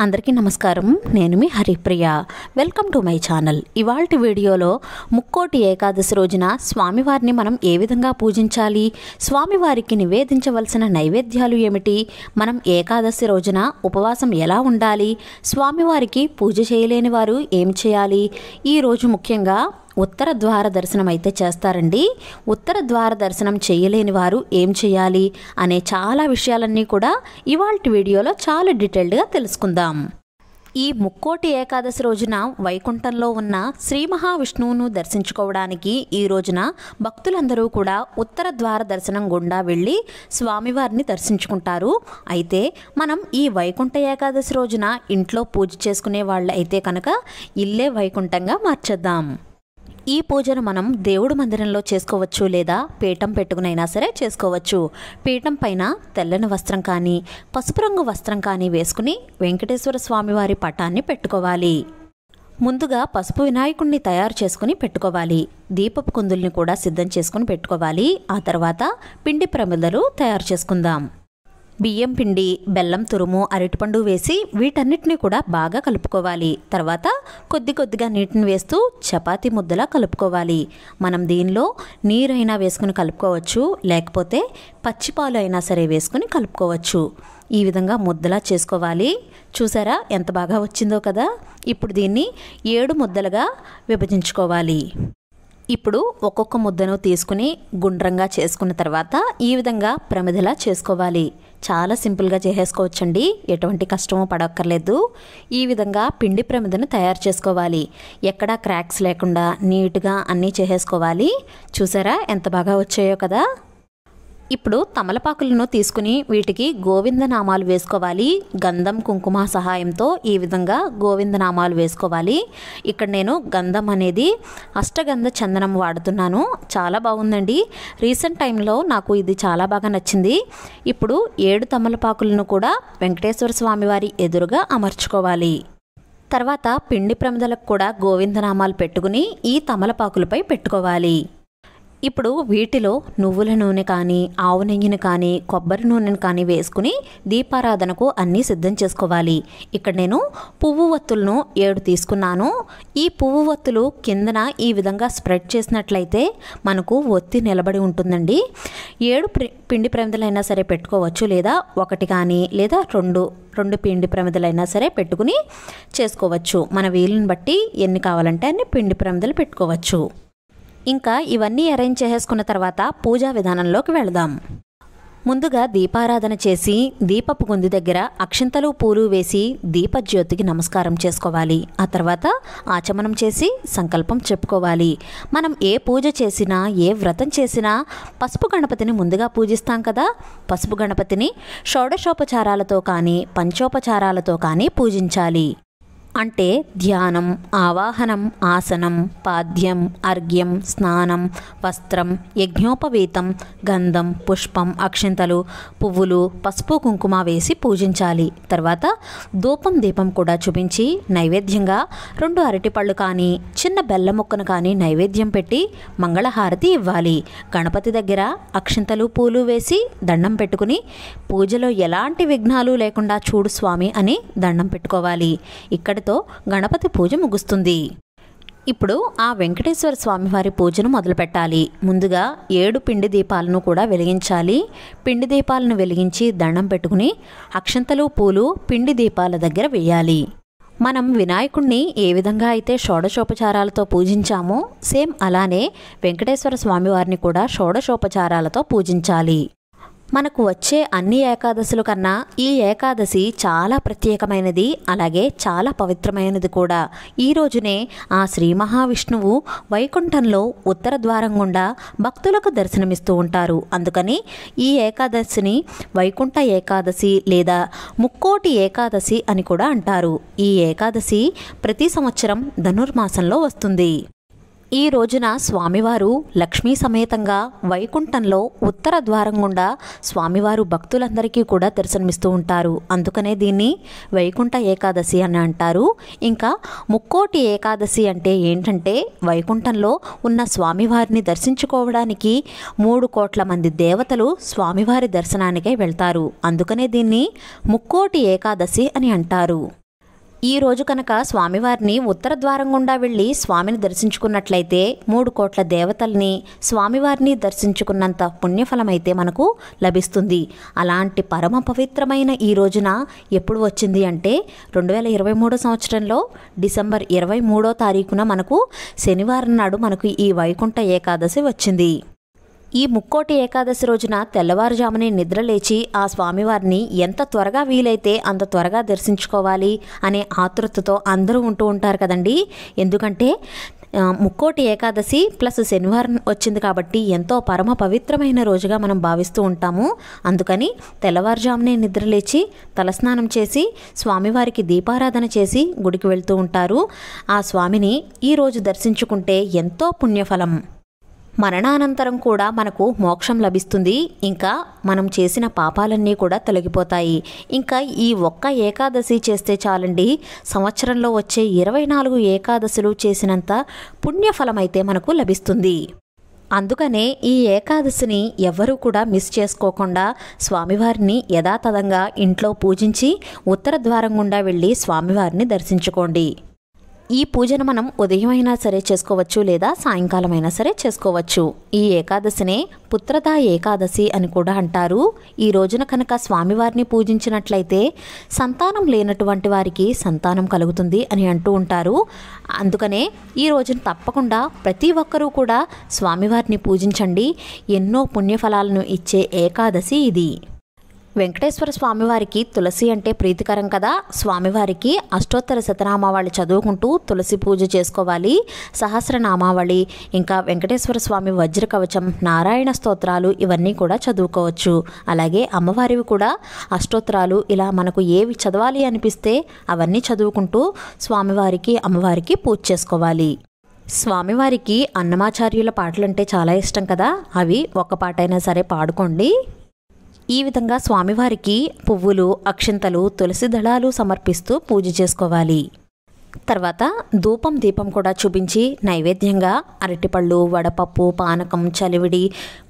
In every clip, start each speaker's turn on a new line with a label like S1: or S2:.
S1: అందరికీ నమస్కారం. నేను మీ Haripriya. Welcome to my channel. ఇవాల్టి వీడియోలో ముక్కోటి ఏకాదశి రోజున స్వామివారిని మనం ఏ విధంగా పూజించాలి, స్వామివారికి నివేదించవలసిన నైవేద్యాలు ఏమిటి, మనం ఏకాదశి రోజున ఉపవాసం ఎలా ఉండాలి, స్వామివారికి పూజ చేయలేని వారు ఏం చేయాలి, ఈరోజు ముఖ్యంగా ఉత్తర ద్వార దర్శనం అయితే చేస్తారండి. ఉత్తర ద్వార దర్శనం చేయలేని వారు ఏం చేయాలి అనే చాలా విషయాలన్నీ కూడా ఇవాల్టి వీడియోలో చాలా డీటెయిల్డ్గా తెలుసుకుందాం. ఈ ముక్కోటి ఏకాదశి రోజున వైకుంఠంలో ఉన్న శ్రీ మహావిష్ణువును దర్శించుకోవడానికి ఈ రోజున భక్తులందరూ కూడా ఉత్తర ద్వార దర్శనం గుండా వెళ్ళి స్వామివారిని దర్శించుకుంటారు. అయితే మనం ఈ వైకుంఠ ఏకాదశి రోజున ఇంట్లో పూజ చేసుకునే వాళ్ళు అయితే కనుక ఇల్లే వైకుంఠంగా మార్చేద్దాం. ఈ పూజను మనం దేవుడి మందిరంలో చేసుకోవచ్చు, లేదా పీఠం పెట్టుకునైనా సరే చేసుకోవచ్చు. పీఠం పైన తెల్లని వస్త్రం కానీ పసుపు రంగు వస్త్రం కానీ వేసుకుని వెంకటేశ్వర స్వామివారి పటాన్ని పెట్టుకోవాలి. ముందుగా పసుపు వినాయకుడిని తయారు చేసుకుని పెట్టుకోవాలి. దీపపు కుందుల్ని కూడా సిద్ధం చేసుకుని పెట్టుకోవాలి. ఆ తర్వాత పిండి ప్రమిదలు తయారు చేసుకుందాం. బియ్యం పిండి, బెల్లం తురుము, అరటిపండు వేసి వీటన్నిటిని కూడా బాగా కలుపుకోవాలి. తర్వాత కొద్ది కొద్దిగా నీటిని వేస్తూ చపాతీ ముద్దలా కలుపుకోవాలి. మనం దీనిలో నీరైనా వేసుకుని కలుపుకోవచ్చు, లేకపోతే పచ్చిపాలు అయినా సరే వేసుకుని కలుపుకోవచ్చు. ఈ విధంగా ముద్దలా చేసుకోవాలి. చూసారా ఎంత బాగా వచ్చిందో కదా. ఇప్పుడు దీన్ని 7 ముద్దలుగా విభజించుకోవాలి. ఇప్పుడు ఒక్కొక్క ముద్దను తీసుకుని గుండ్రంగా చేసుకున్న తర్వాత ఈ విధంగా ప్రమిదలా చేసుకోవాలి. చాలా సింపుల్గా చేసేసుకోవచ్చండి, ఎటువంటి కష్టమో పడక్కర్లేదు. ఈ విధంగా పిండి ప్రమిదను తయారు చేసుకోవాలి. ఎక్కడా క్రాక్స్ లేకుండా నీట్గా అన్నీ చేసేసుకోవాలి. చూసారా ఎంత బాగా వచ్చాయో కదా. ఇప్పుడు తమలపాకులను తీసుకుని వీటికి గోవిందనామాలు వేసుకోవాలి. గంధం కుంకుమ సహాయంతో ఈ విధంగా గోవిందనామాలు వేసుకోవాలి. ఇక్కడ నేను గంధం అనేది అష్టగంధ చందనం వాడుతున్నాను. చాలా బాగుందండి. రీసెంట్ టైంలో నాకు ఇది చాలా బాగా నచ్చింది. ఇప్పుడు 7 తమలపాకులను కూడా వెంకటేశ్వర స్వామివారి ఎదురుగా అమర్చుకోవాలి. తర్వాత పిండి ప్రమిదలకు కూడా గోవిందనామాలు పెట్టుకుని ఈ తమలపాకులపై పెట్టుకోవాలి. ఇప్పుడు వీటిలో నువ్వుల నూనె కానీ, ఆవు నెయ్యిని కానీ, కొబ్బరి నూనెను కానీ వేసుకుని దీపారాధనకు అన్నీ సిద్ధం చేసుకోవాలి. ఇక్కడ నేను పువ్వు ఒత్తులను 7 తీసుకున్నాను. ఈ పువ్వు ఒత్తులు కిందన ఈ విధంగా స్ప్రెడ్ చేసినట్లయితే మనకు ఒత్తి నిలబడి ఉంటుందండి. 7 పిండి ప్రమిదలైనా సరే పెట్టుకోవచ్చు, లేదా 1 కానీ లేదా 2 పిండి ప్రమిదలైనా సరే పెట్టుకుని చేసుకోవచ్చు. మన వీలుని బట్టి ఎన్ని కావాలంటే అన్ని పిండి ప్రమిదలు పెట్టుకోవచ్చు. ఇంకా ఇవన్నీ అరేంజ్ చేసుకున్న తర్వాత పూజా విధానంలోకి వెళదాం. ముందుగా దీపారాధన చేసి దీపపు గుంది దగ్గర అక్షింతలు పూలు వేసి దీపజ్యోతికి నమస్కారం చేసుకోవాలి. ఆ తర్వాత ఆచమనం చేసి సంకల్పం చెప్పుకోవాలి. మనం ఏ పూజ చేసినా, ఏ వ్రతం చేసినా పసుపు గణపతిని ముందుగా పూజిస్తాం కదా. పసుపు గణపతిని షోడశోపచారాలతో కానీ పంచోపచారాలతో కానీ పూజించాలి. అంటే ధ్యానం, ఆవాహనం, ఆసనం, పాద్యం, అర్ఘ్యం, స్నానం, వస్త్రం, యజ్ఞోపవీతం, గంధం, పుష్పం, అక్షింతలు, పువ్వులు, పసుపు కుంకుమ వేసి పూజించాలి. తర్వాత ధూపం దీపం కూడా చూపించి నైవేద్యంగా 2 అరటిపళ్ళు కానీ చిన్న బెల్లం ముక్కను కానీ నైవేద్యం పెట్టి మంగళహారతి ఇవ్వాలి. గణపతి దగ్గర అక్షింతలు పూలు వేసి దండం పెట్టుకుని పూజలో ఎలాంటి విఘ్నాలు లేకుండా చూడు స్వామి అని దండం పెట్టుకోవాలి. ఇక్కడ గణపతి పూజ ముగుస్తుంది. ఇప్పుడు ఆ వెంకటేశ్వర స్వామివారి పూజను మొదలు పెట్టాలి. ముందుగా 7 పిండి దీపాలను కూడా వెలిగించాలి. పిండి దీపాలను వెలిగించి దండం పెట్టుకుని అక్షంతలు పూలు పిండి దీపాల దగ్గర వేయాలి. మనం వినాయకుడిని ఏ విధంగా అయితే షోడశోపచారాలతో పూజించామో సేమ్ అలానే వెంకటేశ్వర స్వామివారిని కూడా షోడశోపచారాలతో పూజించాలి. మనకు వచ్చే అన్ని ఏకాదశుల కన్నా ఈ ఏకాదశి చాలా ప్రత్యేకమైనది, అలాగే చాలా పవిత్రమైనది కూడా. ఈ రోజునే ఆ శ్రీ మహావిష్ణువు వైకుంఠంలో ఉత్తర ద్వారం గుండా భక్తులకు దర్శనమిస్తూ ఉంటారు. అందుకని ఈ ఏకాదశిని వైకుంఠ ఏకాదశి లేదా ముక్కోటి ఏకాదశి అని కూడా అంటారు. ఈ ఏకాదశి ప్రతి సంవత్సరం ధనుర్మాసంలో వస్తుంది. ఈ రోజున స్వామివారు లక్ష్మీ సమేతంగా వైకుంఠంలో ఉత్తర ద్వారం గుండా స్వామివారు భక్తులందరికీ కూడా దర్శనమిస్తూ ఉంటారు. అందుకనే దీన్ని వైకుంఠ ఏకాదశి అని అంటారు. ఇంకా ముక్కోటి ఏకాదశి అంటే ఏంటంటే వైకుంఠంలో ఉన్న స్వామివారిని దర్శించుకోవడానికి 3 కోట్ల మంది దేవతలు స్వామివారి దర్శనానికై వెళ్తారు. అందుకనే దీన్ని ముక్కోటి ఏకాదశి అని అంటారు. ఈ రోజు కనుక స్వామివారిని ఉత్తర ద్వారం గుండా వెళ్ళి స్వామిని దర్శించుకున్నట్లయితే 3 కోట్ల దేవతల్ని స్వామివారిని దర్శించుకున్నంత పుణ్యఫలమైతే మనకు లభిస్తుంది. అలాంటి పరమ పవిత్రమైన ఈ రోజున ఎప్పుడు వచ్చింది అంటే 2023 సంవత్సరంలో డిసెంబర్ 23వ తారీఖున మనకు శనివారం నాడు మనకు ఈ వైకుంఠ ఏకాదశి వచ్చింది. ఈ ముక్కోటి ఏకాదశి రోజున తెల్లవారుజామునే నిద్రలేచి ఆ స్వామివారిని ఎంత త్వరగా వీలైతే అంత త్వరగా దర్శించుకోవాలి అనే ఆతృతతో అందరూ ఉంటూ ఉంటారు కదండి. ఎందుకంటే ముక్కోటి ఏకాదశి ప్లస్ శనివారం వచ్చింది కాబట్టి ఎంతో పరమ పవిత్రమైన రోజుగా మనం భావిస్తూ ఉంటాము. అందుకని తెల్లవారుజామునే నిద్రలేచి తలస్నానం చేసి స్వామివారికి దీపారాధన చేసి గుడికి వెళ్తూ ఉంటారు. ఆ స్వామిని ఈరోజు దర్శించుకుంటే ఎంతో పుణ్యఫలం. మరణానంతరం కూడా మనకు మోక్షం లభిస్తుంది. ఇంకా మనం చేసిన పాపాలన్నీ కూడా తొలగిపోతాయి. ఇంకా ఈ ఒక్క ఏకాదశి చేస్తే చాలండి, సంవత్సరంలో వచ్చే 24 ఏకాదశులు చేసినంత పుణ్యఫలం అయితే మనకు లభిస్తుంది. అందుకనే ఈ ఏకాదశిని ఎవ్వరూ కూడా మిస్ చేసుకోకుండా స్వామివారిని యథాతథంగా ఇంట్లో పూజించి ఉత్తర ద్వారం గుండా వెళ్ళి స్వామివారిని దర్శించుకోండి. ఈ పూజను మనం ఉదయం అయినా సరే చేసుకోవచ్చు, లేదా సాయంకాలం అయినా సరే చేసుకోవచ్చు. ఈ ఏకాదశినే పుత్రదా ఏకాదశి అని కూడా అంటారు. ఈ రోజున కనుక స్వామివారిని పూజించినట్లయితే సంతానం లేనటువంటి వారికి సంతానం కలుగుతుంది అని అంటూ ఉంటారు. అందుకనే ఈ రోజున తప్పకుండా ప్రతి ఒక్కరూ కూడా స్వామివారిని పూజించండి. ఎన్నో పుణ్యఫలాలను ఇచ్చే ఏకాదశి ఇది. వెంకటేశ్వర స్వామివారికి తులసి అంటే ప్రీతికరం కదా. స్వామివారికి అష్టోత్తర శతనామావళి చదువుకుంటూ తులసి పూజ చేసుకోవాలి. సహస్రనామావళి, ఇంకా వెంకటేశ్వర స్వామి వజ్ర కవచం, నారాయణ స్తోత్రాలు ఇవన్నీ కూడా చదువుకోవచ్చు. అలాగే అమ్మవారివి కూడా అష్టోత్తరాలు, ఇలా మనకు ఏవి చదవాలి అనిపిస్తే అవన్నీ చదువుకుంటూ స్వామివారికి అమ్మవారికి పూజ చేసుకోవాలి. స్వామివారికి అన్నమాచార్యుల పాటలంటే చాలా ఇష్టం కదా. అవి ఒక్క పాటైనా సరే పాడుకోండి. ఈ విధంగా స్వామివారికి పువ్వులు, అక్షింతలు, తులసి దళాలు సమర్పిస్తూ పూజ చేసుకోవాలి. తర్వాత ధూపం దీపం కూడా చూపించి నైవేద్యంగా అరటిపళ్ళు, వడపప్పు, పానకం, చలివిడి,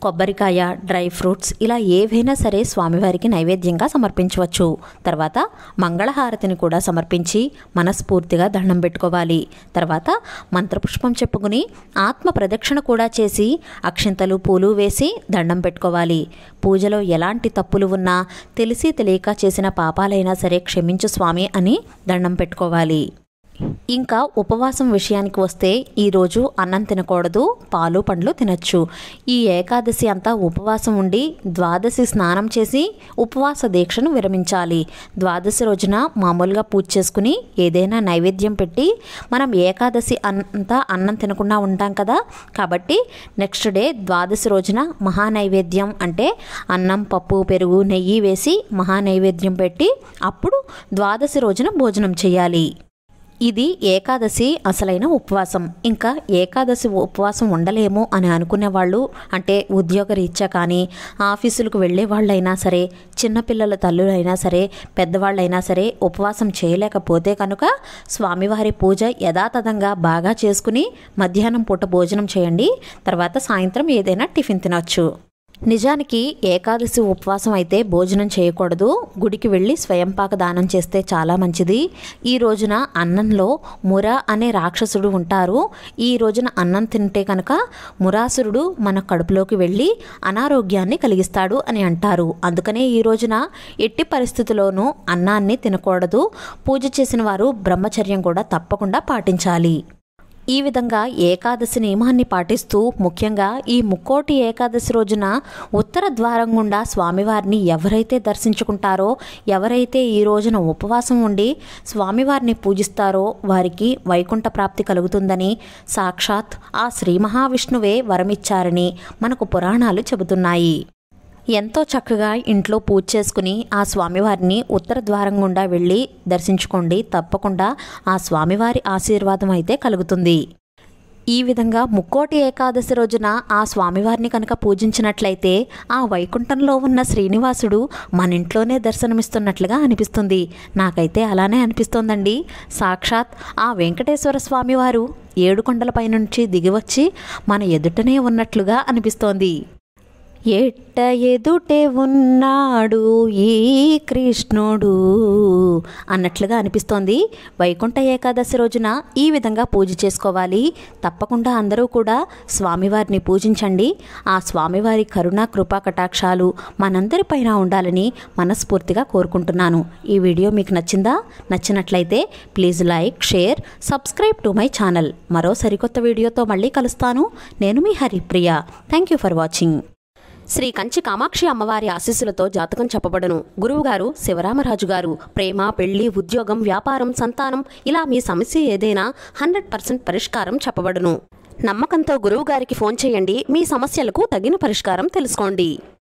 S1: కొబ్బరికాయ, డ్రై ఫ్రూట్స్ ఇలా ఏవైనా సరే స్వామివారికి నైవేద్యంగా సమర్పించవచ్చు. తర్వాత మంగళహారతిని కూడా సమర్పించి మనస్ఫూర్తిగా దండం పెట్టుకోవాలి. తర్వాత మంత్రపుష్పం చెప్పుకుని ఆత్మ ప్రదక్షిణ కూడా చేసి అక్షింతలు, పూలు వేసి దండం పెట్టుకోవాలి. పూజలో ఎలాంటి తప్పులు ఉన్నా తెలిసి తెలియక చేసిన పాపాలైనా సరే క్షమించు స్వామి అని దండం పెట్టుకోవాలి. ఇంకా ఉపవాసం విషయానికి వస్తే ఈరోజు అన్నం తినకూడదు, పాలు పండ్లు తినచ్చు. ఈ ఏకాదశి అంతా ఉపవాసం ఉండి ద్వాదశి స్నానం చేసి ఉపవాస దీక్షను విరమించాలి. ద్వాదశి రోజున మామూలుగా పూజ చేసుకుని ఏదైనా నైవేద్యం పెట్టి, మనం ఏకాదశి అంతా అన్నం తినకుండా ఉంటాం కదా, కాబట్టి నెక్స్ట్ డే ద్వాదశి రోజున మహానైవేద్యం అంటే అన్నం, పప్పు, పెరుగు, నెయ్యి వేసి మహానైవేద్యం పెట్టి అప్పుడు ద్వాదశి రోజున భోజనం చేయాలి. ఇది ఏకాదశి అసలైన ఉపవాసం. ఇంకా ఏకాదశి ఉపవాసం ఉండలేము అని అనుకునే వాళ్ళు, అంటే ఉద్యోగరీత్యా కానీ ఆఫీసులకు వెళ్ళే వాళ్ళైనా సరే, చిన్నపిల్లల తల్లులైనా సరే, పెద్దవాళ్ళైనా సరే ఉపవాసం చేయలేకపోతే కనుక స్వామివారి పూజ యథాతథంగా బాగా చేసుకుని మధ్యాహ్నం పూట భోజనం చేయండి. తర్వాత సాయంత్రం ఏదైనా టిఫిన్ తినొచ్చు. నిజానికి ఏకాదశి ఉపవాసం అయితే భోజనం చేయకూడదు. గుడికి వెళ్ళి స్వయంపాక దానం చేస్తే చాలా మంచిది. ఈ రోజున అన్నంలో ముర అనే రాక్షసుడు ఉంటారు. ఈ రోజున అన్నం తింటే కనుక మురాసురుడు మన కడుపులోకి వెళ్ళి అనారోగ్యాన్ని కలిగిస్తాడు అని అంటారు. అందుకనే ఈ రోజున ఎట్టి పరిస్థితుల్లోనూ అన్నాన్ని తినకూడదు. పూజ చేసిన వారు బ్రహ్మచర్యం కూడా తప్పకుండా పాటించాలి. ఈ విధంగా ఏకాదశి నియమాన్ని పాటిస్తూ ముఖ్యంగా ఈ ముక్కోటి ఏకాదశి రోజున ఉత్తర ద్వారం గుండా స్వామివారిని ఎవరైతే దర్శించుకుంటారో, ఎవరైతే ఈ రోజున ఉపవాసం ఉండి స్వామివారిని పూజిస్తారో వారికి వైకుంఠ ప్రాప్తి కలుగుతుందని సాక్షాత్ ఆ శ్రీ మహావిష్ణువే వరమిచ్చారని మనకు పురాణాలు చెబుతున్నాయి. ఎంతో చక్కగా ఇంట్లో పూజ చేసుకుని ఆ స్వామివారిని ఉత్తర ద్వారం గుండా వెళ్ళి దర్శించుకోండి. తప్పకుండా ఆ స్వామివారి ఆశీర్వాదం అయితే కలుగుతుంది. ఈ విధంగా ముక్కోటి ఏకాదశి రోజున ఆ స్వామివారిని కనుక పూజించినట్లయితే ఆ వైకుంఠంలో ఉన్న శ్రీనివాసుడు మన ఇంట్లోనే దర్శనమిస్తున్నట్లుగా అనిపిస్తుంది. నాకైతే అలానే అనిపిస్తోందండి. సాక్షాత్ ఆ వెంకటేశ్వర స్వామివారు 7 కొండలపై నుంచి దిగివచ్చి మన ఎదుటనే ఉన్నట్లుగా అనిపిస్తోంది. ఎట్ట ఎదుటే ఉన్నాడు ఈ కృష్ణుడు అన్నట్లుగా అనిపిస్తోంది. వైకుంఠ ఏకాదశి రోజున ఈ విధంగా పూజ చేసుకోవాలి. తప్పకుండా అందరూ కూడా స్వామివారిని పూజించండి. ఆ స్వామివారి కరుణా కృపా కటాక్షాలు మనందరిపైన ఉండాలని మనస్ఫూర్తిగా కోరుకుంటున్నాను. ఈ వీడియో మీకు నచ్చిందా? నచ్చినట్లయితే please like, share, subscribe to my channel. మరో సరికొత్త వీడియోతో మళ్ళీ కలుస్తాను. నేను మీ Haripriya. Thank you for watching. Shri Kanchi Kamakshi అమ్మవారి ఆశీస్సులతో జాతకం చెప్పబడును. గురువుగారు శివరామరాజు గారు. ప్రేమ, పెళ్లి, ఉద్యోగం, వ్యాపారం, సంతానం ఇలా మీ సమస్య ఏదైనా 100% పరిష్కారం చెప్పబడును. నమ్మకంతో గురువుగారికి ఫోన్ చేయండి. మీ సమస్యలకు తగిన పరిష్కారం తెలుసుకోండి.